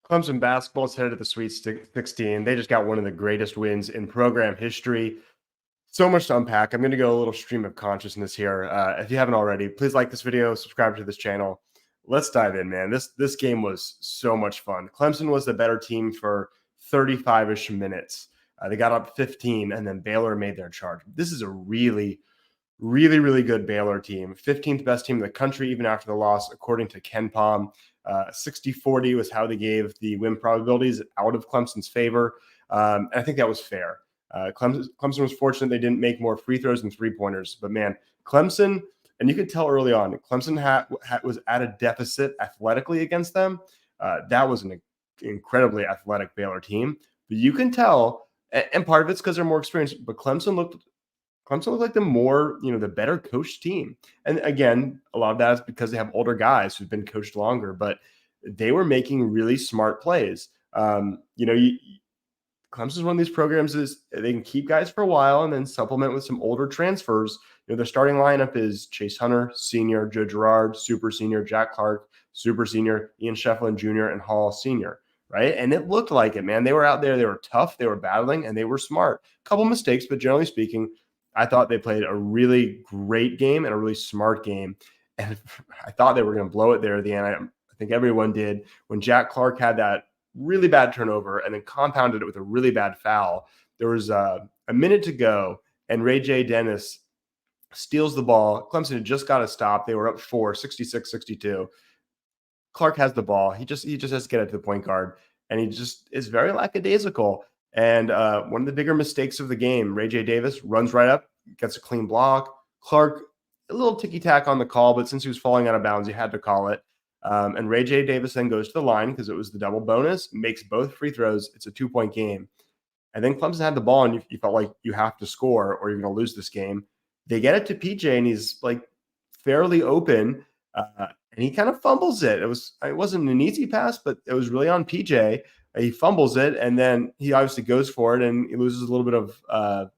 Clemson basketball is headed to the Sweet 16. They just got one of the greatest wins in program history. So much to unpack. I'm going to go a little stream of consciousness here. If you haven't already, please like this video, subscribe to this channel. Let's dive in, man. This game was so much fun. Clemson was the better team for 35-ish minutes. They got up 15, and then Baylor made their charge. This is a really, really, really good Baylor team. 15th best team in the country, even after the loss, according to Ken Palm. 60-40 was how they gave the win probabilities out of Clemson's favor. And I think that was fair. Clemson was fortunate they didn't make more free throws and three-pointers. But, man, Clemson, and you could tell early on, Clemson was at a deficit athletically against them. That was an incredibly athletic Baylor team. But you can tell, and part of it's because they're more experienced, but Clemson looked like the better coached team. And again, a lot of that is because they have older guys who've been coached longer, but they were making really smart plays. Clemson's one of these programs is they can keep guys for a while and then supplement with some older transfers. Their starting lineup is Chase Hunter, senior, Joe Girard, super senior, Jack Clark, super senior, Ian Shefflin Jr., and Hall, senior. Right. And it looked like it, man. They were out there. They were tough. They were battling and they were smart. A couple mistakes, but generally speaking, I thought they played a really great game and a really smart game. And I thought they were going to blow it there at the end. I think everyone did. When Jack Clark had that really bad turnover and then compounded it with a really bad foul, there was a minute to go, and Ray J. Dennis steals the ball. Clemson had just got to stop. They were up 66-62. Clark has the ball. He just has to get it to the point guard, and he just is very lackadaisical. And one of the bigger mistakes of the game, Ray J. Davis runs right up, gets a clean block. Clark, a little ticky-tack on the call, but since he was falling out of bounds, he had to call it. And Ray J. Davis then goes to the line because it was the double bonus, makes both free throws. It's a 2-point game. And then Clemson had the ball, and you felt like you have to score or you're going to lose this game. They get it to PJ, and he's like fairly open, and he kind of fumbles it. It wasn't an easy pass, but it was really on PJ. He fumbles it, and then he obviously goes for it, and he loses a little bit of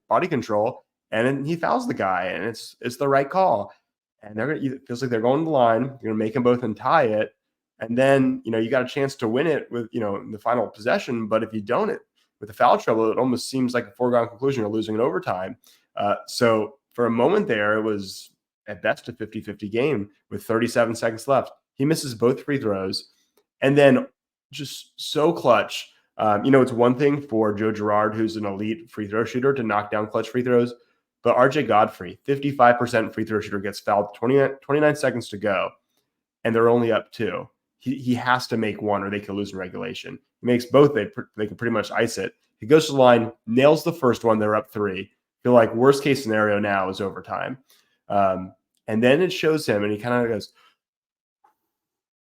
body control, and then he fouls the guy, and it's the right call. And it feels like they're going to the line. You're going to make them both and tie it, and then you got a chance to win it with in the final possession. But if you don't, with the foul trouble, it almost seems like a foregone conclusion. You're losing in overtime. So for a moment there, it was at best a 50-50 game with 37 seconds left. He misses both free throws, and then just so clutch. It's one thing for Joe Girard, who's an elite free throw shooter, to knock down clutch free throws, but RJ Godfrey, 55% free throw shooter, gets fouled 29 seconds to go, and they're only up 2. He has to make one or they could lose in regulation. He makes both, they can pretty much ice it. He goes to the line, nails the first one, they're up 3. Feel like worst case scenario now is overtime. And then it shows him, and he kind of goes,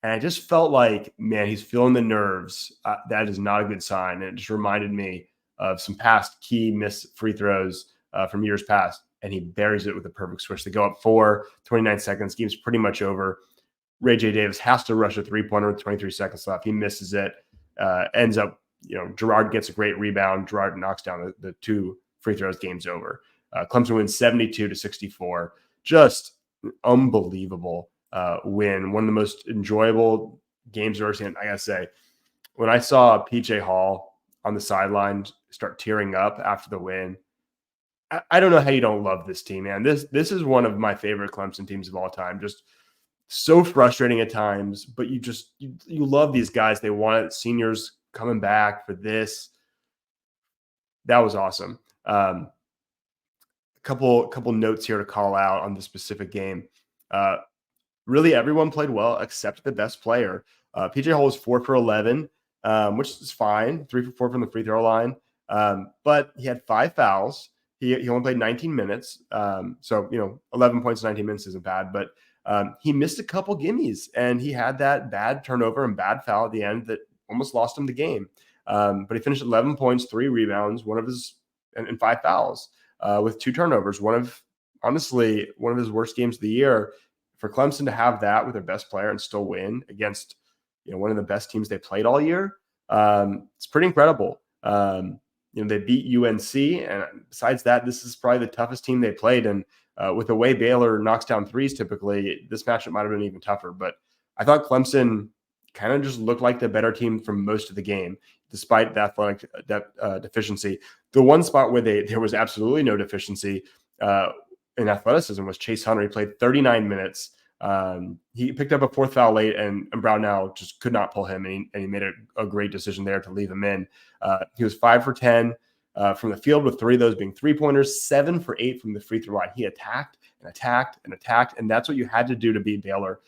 and I just felt like, man, he's feeling the nerves. That is not a good sign. And it just reminded me of some past key missed free throws from years past, and he buries it with a perfect switch. They go up 4, 29 seconds. Game's pretty much over. Ray J. Davis has to rush a three-pointer with 23 seconds left. He misses it. Ends up, Girard gets a great rebound. Girard knocks down the 2 free throws. Game's over. Clemson wins 72-64. Just unbelievable win. One of the most enjoyable games I've ever seen. I gotta say, when I saw PJ Hall on the sideline start tearing up after the win, I don't know how you don't love this team, man. This is one of my favorite Clemson teams of all time. Just so frustrating at times, but you love these guys. They wanted seniors coming back for this. That was awesome. Couple notes here to call out on the specific game. Really, everyone played well except the best player. PJ Hall was 4 for 11, which is fine. 3 for 4 from the free throw line. But he had 5 fouls. He only played 19 minutes. 11 points, 19 minutes isn't bad. But he missed a couple gimmies, and he had that bad turnover and bad foul at the end that almost lost him the game. But he finished 11 points, 3 rebounds, and 5 fouls with 2 turnovers. One of his worst games of the year. For Clemson to have that with their best player and still win against one of the best teams they played all year, it's pretty incredible. They beat UNC, and besides that, this is probably the toughest team they played. And with the way Baylor knocks down threes, typically this matchup might have been even tougher. But I thought Clemson kind of just looked like the better team for most of the game, despite the athletic deficiency. The one spot where there was absolutely no deficiency in athleticism was Chase Hunter. He played 39 minutes. He picked up a fourth foul late, and Brownell just could not pull him, and he made a great decision there to leave him in. He was 5 for 10 from the field, with 3 of those being three-pointers, 7 for 8 from the free throw line. He attacked and attacked and attacked, and that's what you had to do to beat Baylor.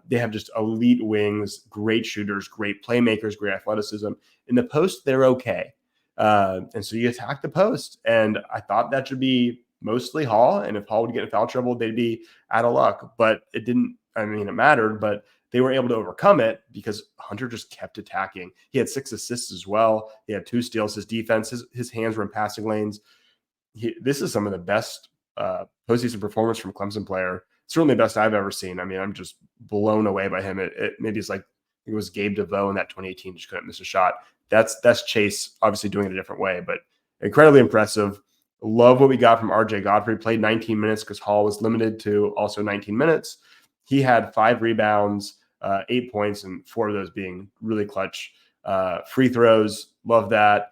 They have just elite wings, great shooters, great playmakers, great athleticism. In the post, they're okay. And so you attack the post, and I thought that should be mostly Hall, and if Hall would get in foul trouble, they'd be out of luck. But it didn't. I mean, it mattered, but they were able to overcome it because Hunter just kept attacking. He had 6 assists as well. He had 2 steals. His defense, his hands were in passing lanes. This is some of the best postseason performance from a Clemson player. Certainly the best I've ever seen. I mean, I'm just blown away by him. Maybe it's like it was Gabe DeVoe in that 2018, just couldn't miss a shot. That's Chase obviously doing it a different way, but incredibly impressive. Love what we got from RJ Godfrey. Played 19 minutes because Hall was limited to also 19 minutes. He had 5 rebounds, 8 points, and 4 of those being really clutch free throws. Love that.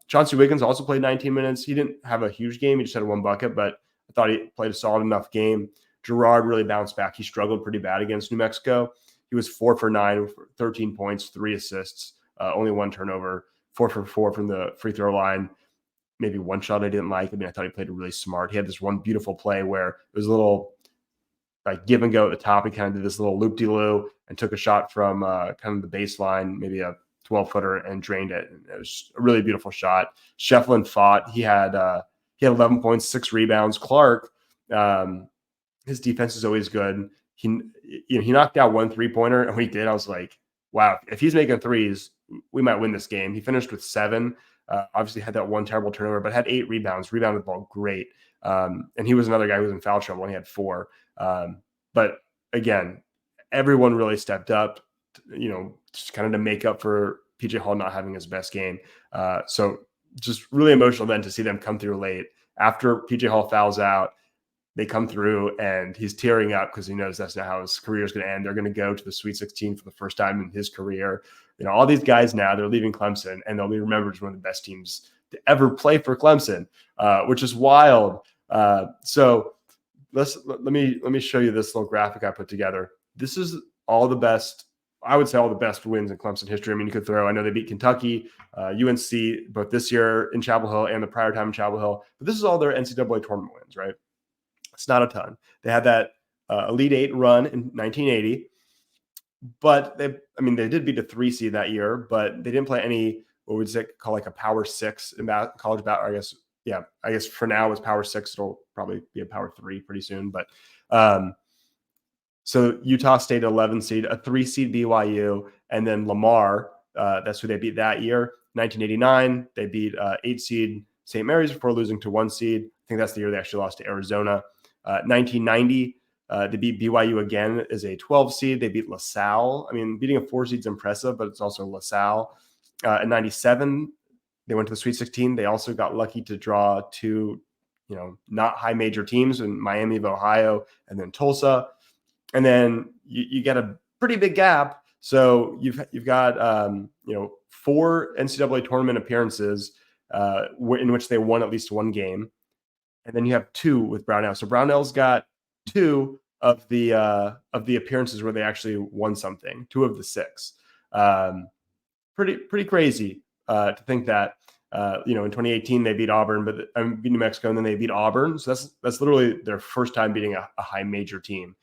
Chauncey Wiggins also played 19 minutes. He didn't have a huge game. He just had 1 bucket, but I thought he played a solid enough game. Gerard really bounced back. He struggled pretty bad against New Mexico. He was 4 for 9, 13 points, 3 assists, only 1 turnover, 4 for 4 from the free throw line. Maybe 1 shot I didn't like. I mean, I thought he played really smart. He had this one beautiful play where it was a little like give and go at the top. He kind of did this little loop-de-loo and took a shot from kind of the baseline, maybe a 12-footer, and drained it. And it was a really beautiful shot. Shefflin fought. He had 11 points, 6 rebounds. Clark, his defense is always good. He knocked out 1 3-pointer, and when he did, I was like, wow, if he's making threes, we might win this game. He finished with 7. Obviously had that 1 terrible turnover, but had 8 rebounds, rebounded the ball great. And he was another guy who was in foul trouble, and he had 4. But again, everyone really stepped up, just kind of to make up for PJ Hall not having his best game. So just really emotional then to see them come through late. After PJ Hall fouls out, they come through, and he's tearing up because he knows that's not how his career is going to end. They're going to go to the Sweet 16 for the first time in his career. All these guys now, they're leaving Clemson, and they'll be remembered as one of the best teams to ever play for Clemson, which is wild. So let me show you this little graphic I put together. This is all the best, I would say all the best wins in Clemson history. I mean, you could throw, I know they beat Kentucky, UNC, both this year in Chapel Hill and the prior time in Chapel Hill, but this is all their NCAA tournament wins, right? It's not a ton. They had that Elite 8 run in 1980, but they did beat a 3 seed that year, but they didn't play any, what would you call like a Power 6 in college basketball. I guess for now it's Power 6. It'll probably be a Power 3 pretty soon. But so Utah State 11 seed, a 3 seed BYU, and then Lamar. That's who they beat that year. 1989, they beat 8 seed St. Mary's before losing to 1 seed. I think that's the year they actually lost to Arizona. 1990, they beat BYU again as a 12 seed. They beat LaSalle. I mean, beating a 4 seed is impressive, but it's also LaSalle. In 97, they went to the Sweet 16. They also got lucky to draw 2, not high major teams in Miami of Ohio and then Tulsa. And then you get a pretty big gap. So you've got 4 NCAA tournament appearances in which they won at least 1 game. And then you have 2 with Brownell. So Brownell's got 2 of the appearances where they actually won something. 2 of the 6. Pretty crazy to think that. In 2018 they beat Auburn, but beat New Mexico, and then they beat Auburn. So that's literally their first time beating a high major team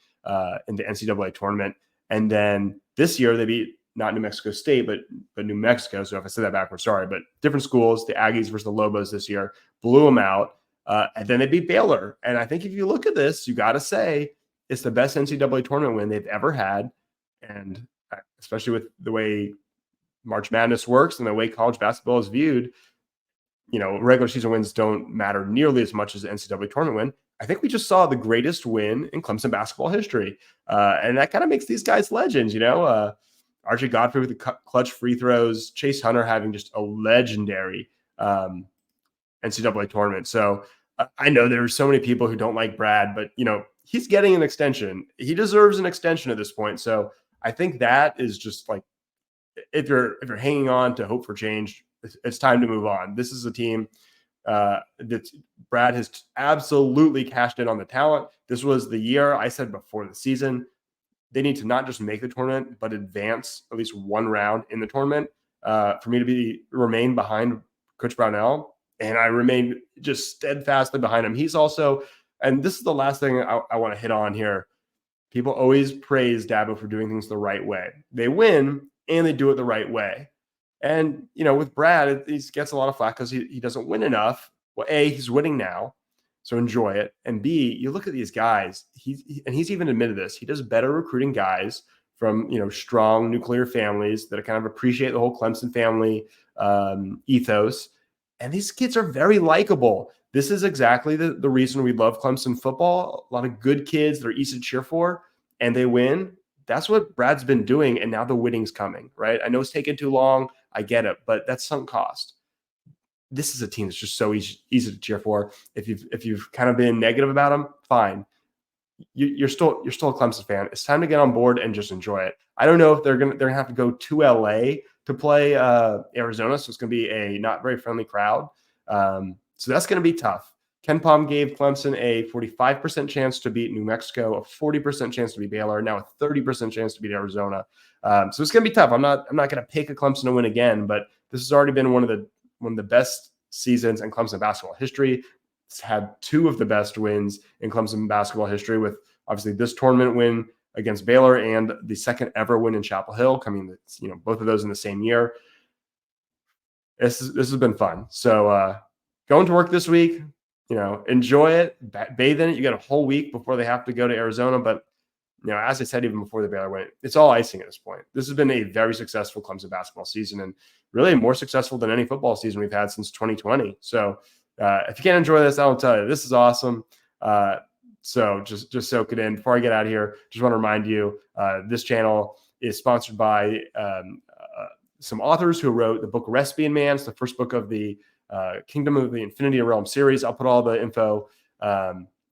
in the NCAA tournament. And then this year they beat not New Mexico State, but New Mexico. So if I said that backwards, sorry, but different schools. The Aggies versus the Lobos this year blew them out. And then they beat Baylor. And I think if you look at this, you got to say it's the best NCAA tournament win they've ever had. And especially with the way March Madness works and the way college basketball is viewed, regular season wins don't matter nearly as much as the NCAA tournament win. I think we just saw the greatest win in Clemson basketball history. And that kind of makes these guys legends, RJ Godfrey with the clutch free throws, Chase Hunter having just a legendary NCAA tournament. So I know there are so many people who don't like Brad, but he's getting an extension. He deserves an extension at this point. So I think that is just like, if you're hanging on to hope for change, it's time to move on. This is a team that Brad has absolutely cashed in on the talent. This was the year I said before the season, they need to not just make the tournament, but advance at least one round in the tournament for me to remain behind Coach Brownell. And I remain just steadfastly behind him. He's also, and this is the last thing I want to hit on here. People always praise Dabo for doing things the right way. They win and they do it the right way. And, with Brad, he gets a lot of flack because he doesn't win enough. Well, A, he's winning now, so enjoy it. And B, you look at these guys, he's even admitted this. He does better recruiting guys from, strong nuclear families that kind of appreciate the whole Clemson family ethos. And these kids are very likable. This is exactly the reason we love Clemson football. A lot of good kids that are easy to cheer for, and they win. That's what Brad's been doing, and now the winning's coming, right? I know it's taken too long. I get it, but that's sunk cost. This is a team that's just so easy to cheer for. If you've kind of been negative about them, fine. You're still a Clemson fan. It's time to get on board and just enjoy it. I don't know if they're gonna have to go to LA to play Arizona, so it's gonna be a not very friendly crowd. So that's gonna be tough. Ken Palm gave Clemson a 45% chance to beat New Mexico, a 40% chance to beat Baylor, now a 30% chance to beat Arizona. So it's going to be tough. I'm not going to pick a Clemson to win again, but this has already been one of the best seasons in Clemson basketball history. It's had two of the best wins in Clemson basketball history, with obviously this tournament win against Baylor and the second ever win in Chapel Hill, coming, both of those in the same year. This has been fun. So going to work this week, enjoy it, bathe in it. You got a whole week before they have to go to Arizona. But, as I said, even before the Baylor win, it's all icing at this point. This has been a very successful Clemson basketball season, and really more successful than any football season we've had since 2020. So if you can't enjoy this, I will tell you, this is awesome. So just soak it in. Before I get out of here, just want to remind you, this channel is sponsored by some authors who wrote the book Recipe and Man. It's the first book of the Kingdom of the Infinity Realm series. I'll put all the info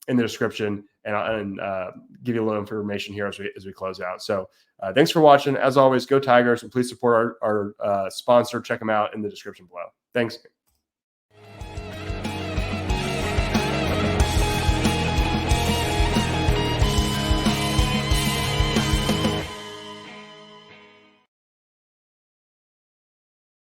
in the description and give you a little information here as we close out. So thanks for watching. As always, go Tigers, and please support our sponsor. Check them out in the description below. Thanks.